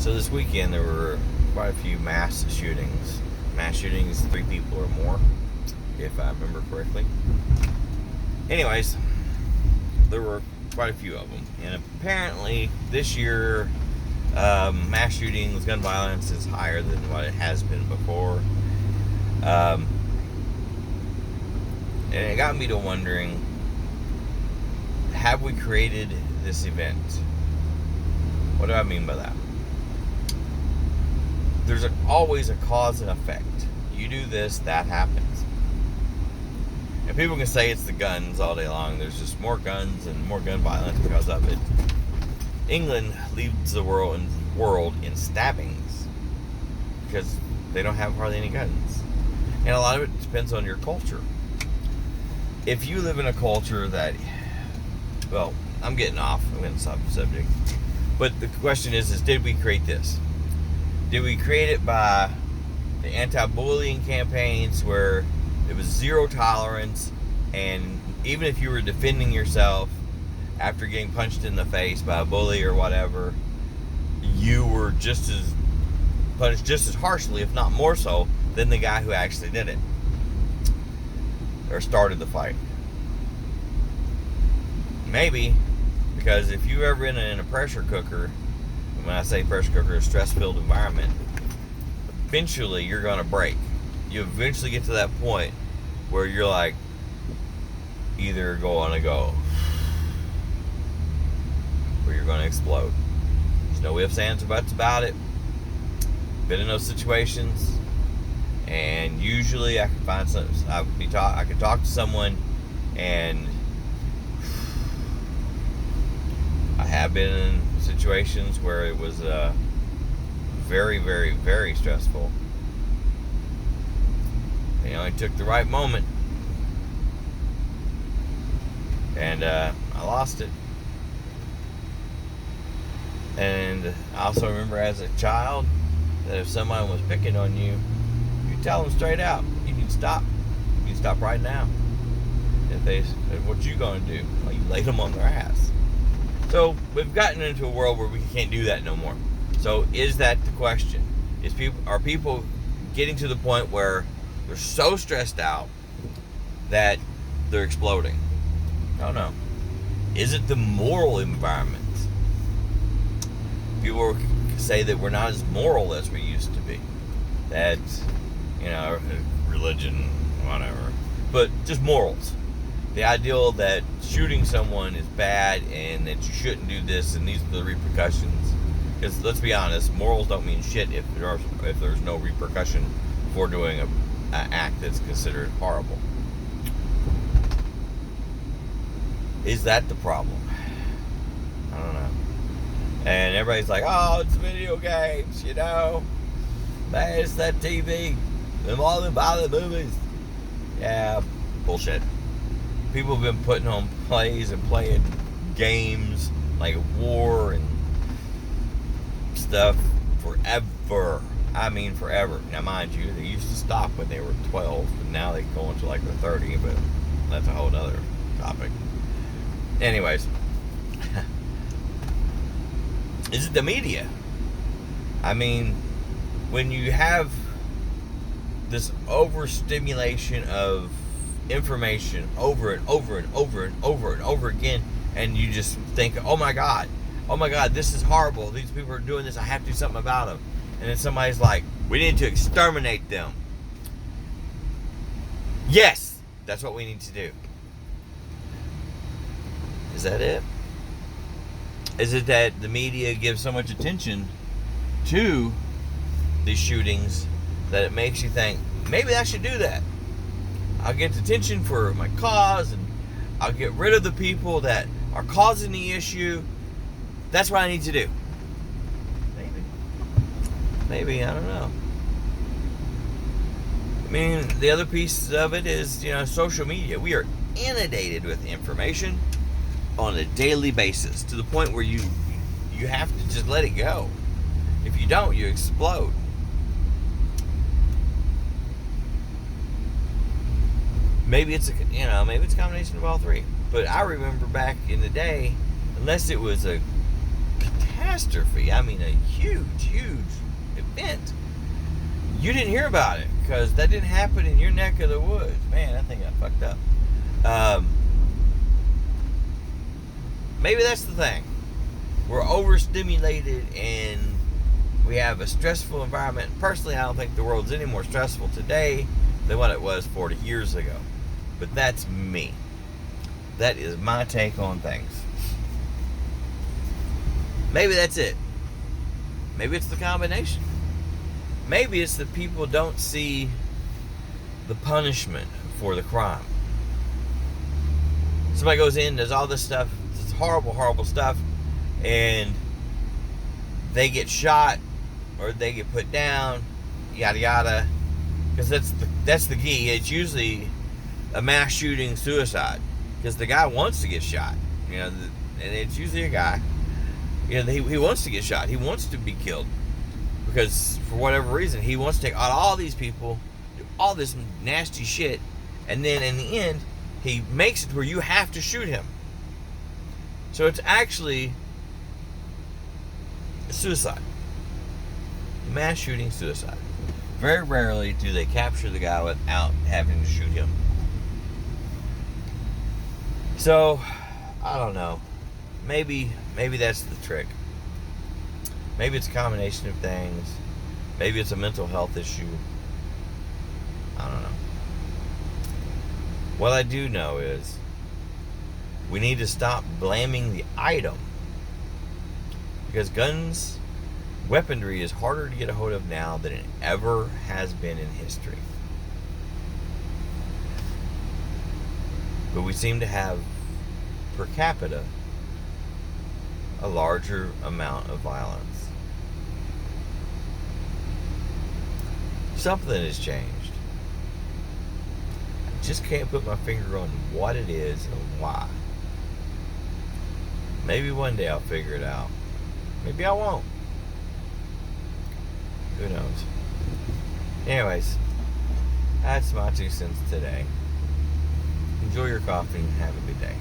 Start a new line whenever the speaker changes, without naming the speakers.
So this weekend there were quite a few mass shootings. Mass shootings, 3 people or more, if I remember correctly. Anyways, there were quite a few of them. And apparently this year, mass shootings, gun violence is higher than what it has been before. And it got me to wondering, have we created this event? What do I mean by that? There's always a cause and effect. You do this, that happens. And people can say it's the guns all day long. There's just more guns and more gun violence because of it. England leads the world in stabbings because they don't have hardly any guns. And a lot of it depends on your culture. If you live in a culture that, well, I'm getting off. I'm getting off the subject. But the question is did we create this? Did we create it by the anti-bullying campaigns where it was zero tolerance, and even if you were defending yourself after getting punched in the face by a bully or whatever, you were just as punished just as harshly, if not more so, than the guy who actually did it or started the fight? Maybe, because if you've ever been in a pressure cooker, when I say pressure cooker, a stress-filled environment, eventually you're going to break. You eventually get to that point where you're like, either going to go or you're going to explode. There's no ifs, ands, or buts about it. Been in those situations, and usually I can find some. I can talk to someone, and I have been in situations where it was very, very, very stressful. It only took the right moment, and I lost it. And I also remember as a child that if someone was picking on you, you tell them straight out, you need to stop. You need to stop right now. If they said, what you gonna do? Well, you laid them on their ass. So we've gotten into a world where we can't do that no more. So is that the question? Are people getting to the point where they're so stressed out that they're exploding? I don't know. Is it the moral environment? People say that we're not as moral as we used to be. That, religion, whatever. But just morals. The ideal that shooting someone is bad and that you shouldn't do this and these are the repercussions. Because let's be honest, morals don't mean shit if there's no repercussion for doing an act that's considered horrible. Is that the problem? I don't know. And everybody's like, oh, it's video games, It's that TV. All them violent movies. Yeah, bullshit. People have been putting on plays and playing games like war and stuff forever. I mean forever. Now mind you, they used to stop when they were 12, but now they go into like they're 30, but that's a whole other topic. Anyways, is it the media? I mean, when you have this overstimulation of information over and over and over and over and over again, and you just think, oh my god, this is horrible, these people are doing this, I have to do something about them. And then somebody's like, we need to exterminate them. Yes, that's what we need to do. Is that it? Is it that the media gives so much attention to these shootings that it makes you think, maybe I should do that? I'll get attention for my cause, and I'll get rid of the people that are causing the issue. That's what I need to do. Maybe, I don't know. I mean, the other piece of it is, social media. We are inundated with information on a daily basis to the point where you have to just let it go. If you don't, you explode. Maybe it's a combination of all three. But I remember back in the day, unless it was a catastrophe. I mean, a huge, huge event. You didn't hear about it because that didn't happen in your neck of the woods. Man, that thing got fucked up. Maybe that's the thing. We're overstimulated and we have a stressful environment. Personally, I don't think the world's any more stressful today than what it was 40 years ago. But that's me. That is my take on things. Maybe that's it. Maybe it's the combination. Maybe it's that people don't see the punishment for the crime. Somebody goes in, does all this stuff, this horrible, horrible stuff, and they get shot or they get put down, yada yada. Because that's the key. It's usually a mass shooting suicide. Because the guy wants to get shot. You know, and it's usually a guy. You know, he wants to get shot. He wants to be killed. Because for whatever reason, he wants to take out all these people, do all this nasty shit, and then in the end, he makes it where you have to shoot him. So it's actually a suicide. Mass shooting suicide. Very rarely do they capture the guy without having to shoot him. So, I don't know. Maybe that's the trick. Maybe it's a combination of things. Maybe it's a mental health issue. I don't know. What I do know is we need to stop blaming the item. Because guns, weaponry is harder to get a hold of now than it ever has been in history. But we seem to have, per capita, a larger amount of violence. Something has changed. I just can't put my finger on what it is and why. Maybe one day I'll figure it out. Maybe I won't. Who knows? Anyways, that's my 2 cents today. Enjoy your coffee and have a good day.